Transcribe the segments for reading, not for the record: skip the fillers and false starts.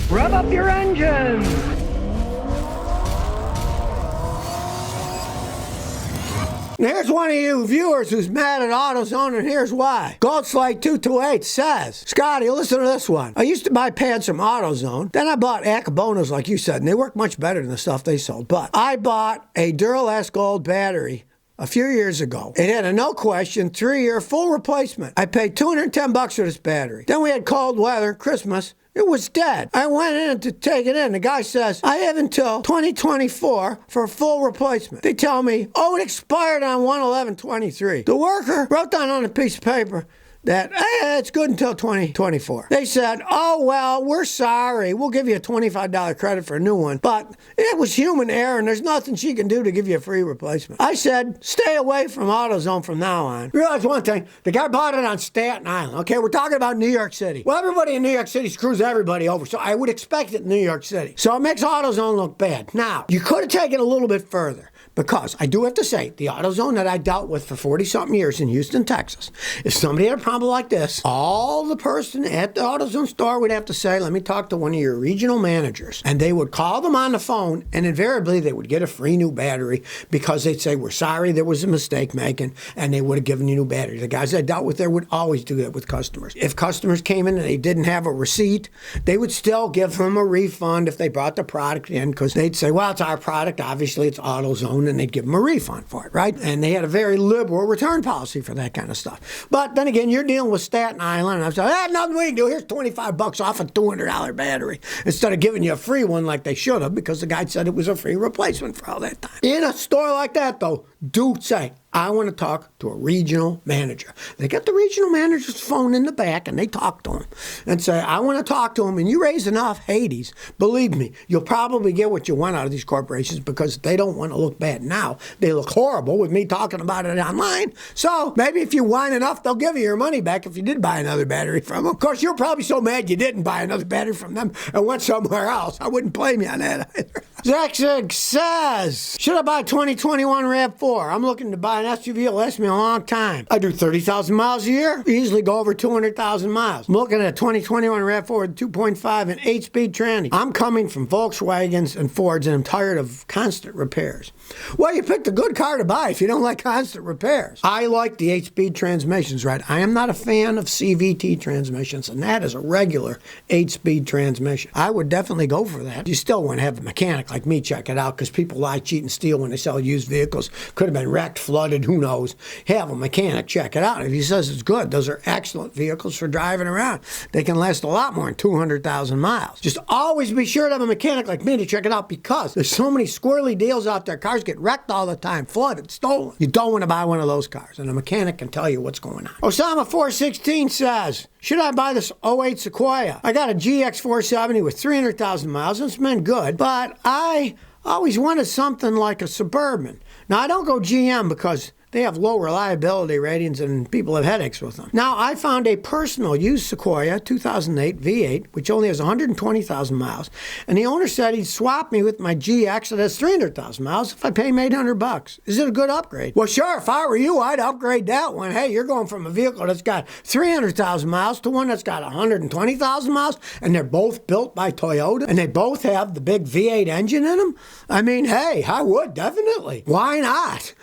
Rev up your engines! And here's one of you viewers who's mad at AutoZone, and here's why. Goldslide228 says, Scotty, listen to this one. I used to buy pads from AutoZone. Then I bought Akabonos, like you said, and they work much better than the stuff they sold. But I bought a Duralast Gold battery a few years ago. It had a no question 3-year full replacement. I paid $210 for this battery. Then we had cold weather, Christmas. It was dead. I went in to take it in. The guy says, I have until 2024 for a full replacement. They tell me, oh, it expired on 1/11/23. The worker wrote down on a piece of paper that, hey, it's good until 2024. They said, oh, well, we're sorry. We'll give you a $25 credit for a new one. But it was human error, and there's nothing she can do to give you a free replacement. I said, stay away from AutoZone from now on. Realize one thing. The guy bought it on Staten Island. Okay, we're talking about New York City. Well, everybody in New York City screws everybody over, so I would expect it in New York City. So it makes AutoZone look bad. Now, you could have taken it a little bit further. Because I do have to say, the AutoZone that I dealt with for 40-something years in Houston, Texas, if somebody had a problem like this, all the person at the AutoZone store would have to say, let me talk to one of your regional managers. And they would call them on the phone, and invariably they would get a free new battery because they'd say, we're sorry, there was a mistake making, and they would have given you a new battery. The guys I dealt with there would always do that with customers. If customers came in and they didn't have a receipt, they would still give them a refund if they brought the product in, because they'd say, well, it's our product, obviously it's AutoZone, and they'd give them a refund for it, right? And they had a very liberal return policy for that kind of stuff. But then again, you're dealing with Staten Island, and I'm saying, nothing we can do. Here's $25 off a $200 battery instead of giving you a free one like they should have, because the guy said it was a free replacement for all that time. In a store like that, though, do say, I want to talk to a regional manager. They get the regional manager's phone in the back, and they talk to him and say, I want to talk to him, and you raise enough Hades, believe me, you'll probably get what you want out of these corporations, because they don't want to look bad now. They look horrible with me talking about it online. So maybe if you whine enough, they'll give you your money back if you did buy another battery from them. Of course, you're probably so mad you didn't buy another battery from them and went somewhere else. I wouldn't blame you on that either. Zach says, should I buy 2021 RAV4? I'm looking to buy an SUV that'll last me a long time. I do 30,000 miles a year, easily go over 200,000 miles. I'm looking at a 2021 RAV4 with 2.5 and 8-speed tranny. I'm coming from Volkswagens and Fords, and I'm tired of constant repairs. Well, you picked a good car to buy if you don't like constant repairs. I like the 8-speed transmissions, right? I am not a fan of CVT transmissions, and that is a regular 8-speed transmission. I would definitely go for that. You still want to have a mechanic like me check it out, because people lie, cheat, and steal when they sell used vehicles. Could have been wrecked, flooded, who knows. Have a mechanic check it out. If he says it's good, those are excellent vehicles for driving around. They can last a lot more than 200,000 miles. Just always be sure to have a mechanic like me to check it out, because there's so many squirrely deals out there. Cars get wrecked all the time, flooded, stolen. You don't want to buy one of those cars, and a mechanic can tell you what's going on. Osama416 says, should I buy this '08 Sequoia? I got a GX470 with 300,000 miles, and it's been good, but I always wanted something like a Suburban. Now, I don't go GM because they have low reliability ratings and people have headaches with them. Now, I found a personal used Sequoia 2008 V8, which only has 120,000 miles, and the owner said he'd swap me with my GX that has 300,000 miles if I pay him $800. Is it a good upgrade? Well, sure, if I were you, I'd upgrade that one. Hey, you're going from a vehicle that's got 300,000 miles to one that's got 120,000 miles, and they're both built by Toyota, and they both have the big V8 engine in them. I mean, hey, I would, definitely. Why not?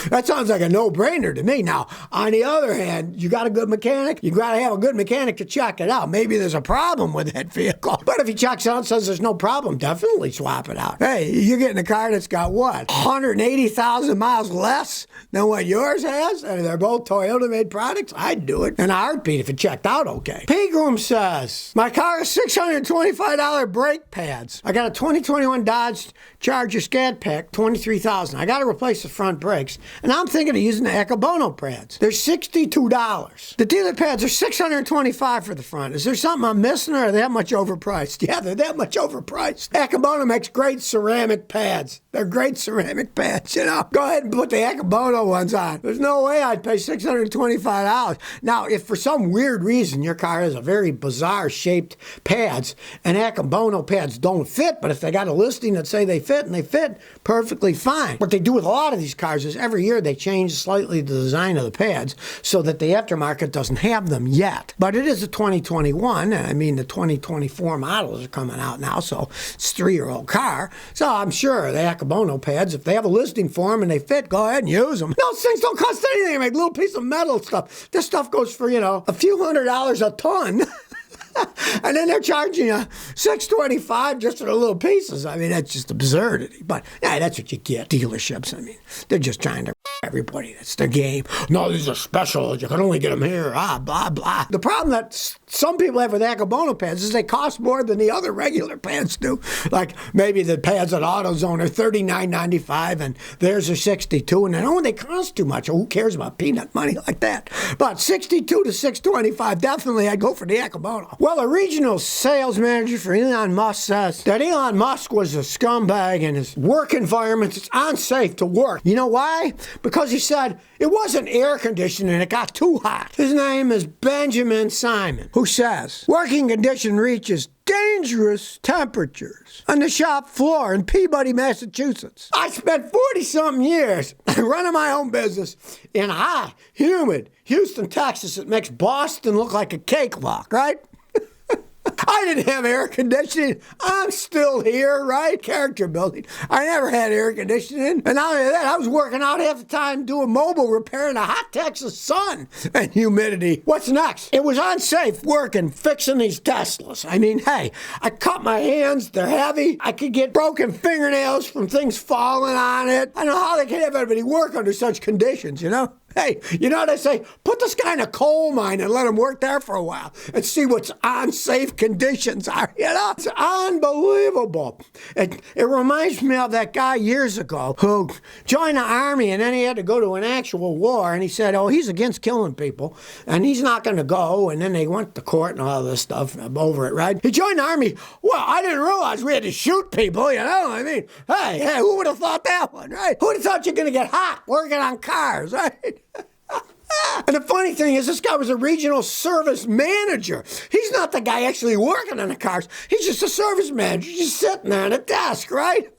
That sounds like a no-brainer to me. Now, on the other hand, you got a good mechanic, you got to have a good mechanic to check it out. Maybe there's a problem with that vehicle. But if he checks it out and says there's no problem, definitely swap it out. Hey, you're getting a car that's got what? 180,000 miles less than what yours has? And they're both Toyota-made products? I'd do it in a heartbeat if it checked out okay. Pegram says, my car has $625 brake pads. I got a 2021 Dodge Charger Scat Pack, $23,000. I got to replace the front brakes, and I'm thinking of using the Akabono pads. They're $62. The dealer pads are $625 for the front. Is there something I'm missing, or are they that much overpriced? Yeah, they're that much overpriced. Akabono makes great ceramic pads. They're great ceramic pads, you know. Go ahead and put the Akabono ones on. There's no way I'd pay $625. Now, if for some weird reason your car has a very bizarre shaped pads, and Akabono pads don't fit, but if they got a listing that say they fit, and they fit perfectly fine. What they do with a lot of these cars cars is every year they change slightly the design of the pads so that the aftermarket doesn't have them yet. But it is a 2021, and I mean the 2024 models are coming out now, so it's a 3-year-old car. So I'm sure the Akabono pads, if they have a listing for them and they fit, go ahead and use them. Those things don't cost anything. They make a little piece of metal stuff. This stuff goes for, a few $100s a ton. And then they're charging you $625 just for the little pieces. I mean, that's just absurdity. But yeah, that's what you get. Dealerships, I mean, they're just trying to everybody. That's their game. No, these are special. You can only get them here. Blah, blah. The problem that some people have with Akabono pads is they cost more than the other regular pads do. Like maybe the pads at AutoZone are $39.95 and theirs are $62. And then, they cost too much. Who cares about peanut money like that? But $62 to $625, definitely I'd go for the Akabono. Well, a regional sales manager for Elon Musk says that Elon Musk was a scumbag and his work environment is unsafe to work. You know why? Because he said it wasn't air conditioning, it got too hot. His name is Benjamin Simon, who says working condition reaches dangerous temperatures on the shop floor in Peabody, Massachusetts. I spent 40-something years running my own business in hot, humid Houston, Texas. It makes Boston look like a cakewalk, right? I didn't have air conditioning. I'm still here, right? Character building. I never had air conditioning. And not only that, I was working out half the time doing mobile repair in the hot Texas sun and humidity. What's next? It was unsafe working, fixing these Teslas. I mean, hey, I cut my hands. They're heavy. I could get broken fingernails from things falling on it. I don't know how they can have everybody work under such conditions, Hey, you know what I say? Put this guy in a coal mine and let him work there for a while and see what's unsafe conditions are. It's unbelievable. It reminds me of that guy years ago who joined the army and then he had to go to an actual war and he said, he's against killing people and he's not going to go. And then they went to court and all this stuff over it, right? He joined the army. Well, I didn't realize we had to shoot people, I mean, hey, who would have thought that one, right? Who would have thought you're going to get hot working on cars, right? And the funny thing is, this guy was a regional service manager. He's not the guy actually working on the cars. He's just a service manager, just sitting there at a desk, right?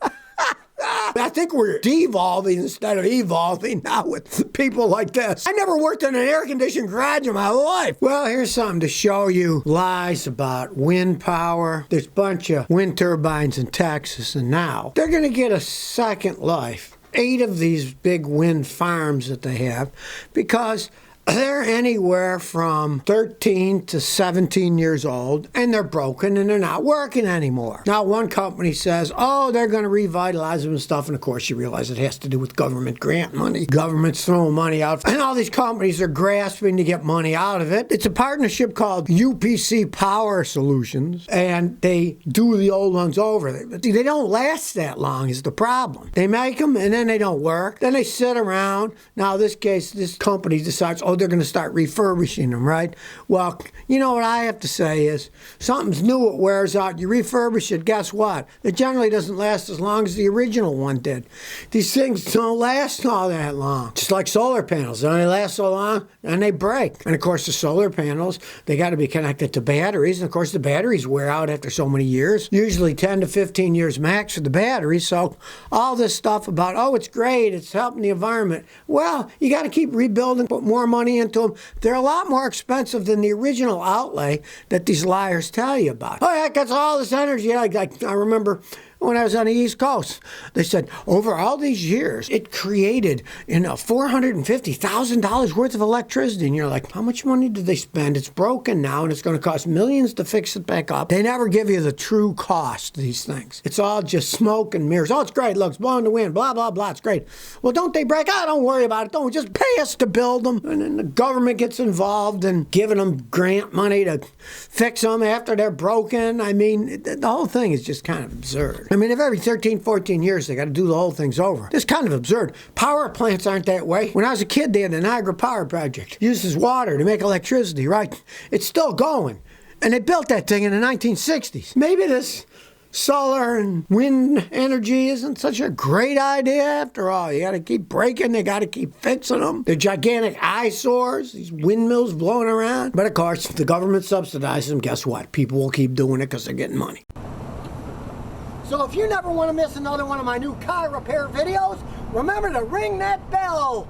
I think we're devolving instead of evolving now with people like this. I never worked in an air-conditioned garage in my life. Well, here's something to show you lies about wind power. There's a bunch of wind turbines in Texas, and now they're going to get a second life. 8 of these big wind farms that they have, because they're anywhere from 13 to 17 years old, and they're broken, and they're not working anymore. Now, one company says, they're going to revitalize them and stuff, and of course, you realize it has to do with government grant money. Government's throwing money out, and all these companies are grasping to get money out of it. It's a partnership called UPC Power Solutions, and they do the old ones over. They don't last that long is the problem. They make them, and then they don't work. Then they sit around. Now, this case, this company decides, they're going to start refurbishing them, right? Well, you know what I have to say is, something's new, it wears out, you refurbish it, guess what? It generally doesn't last as long as the original one did. These things don't last all that long. Just like solar panels, they only last so long, and they break. And of course, the solar panels, they got to be connected to batteries, and of course, the batteries wear out after so many years, usually 10 to 15 years max for the batteries, so all this stuff about, it's great, it's helping the environment. Well, you got to keep rebuilding, put more money into them. They're a lot more expensive than the original outlay that these liars tell you about. That gets all this energy. I remember when I was on the East Coast, they said over all these years, it created $450,000 worth of electricity. And you're like, how much money did they spend? It's broken now, and it's going to cost millions to fix it back up. They never give you the true cost of these things. It's all just smoke and mirrors. It's great. Look, it's blowing the wind. Blah, blah, blah. It's great. Well, don't they break? Don't worry about it. Don't just pay us to build them. And then the government gets involved in giving them grant money to fix them after they're broken. I mean, the whole thing is just kind of absurd. I mean, if every 13, 14 years they got to do the whole things over. It's kind of absurd. Power plants aren't that way. When I was a kid, they had the Niagara Power Project. Uses water to make electricity, right? It's still going. And they built that thing in the 1960s. Maybe this solar and wind energy isn't such a great idea after all. You got to keep breaking. They got to keep fixing them. They're gigantic eyesores, these windmills blowing around. But of course, if the government subsidizes them, guess what? People will keep doing it because they're getting money. So if you never want to miss another one of my new car repair videos, remember to ring that bell.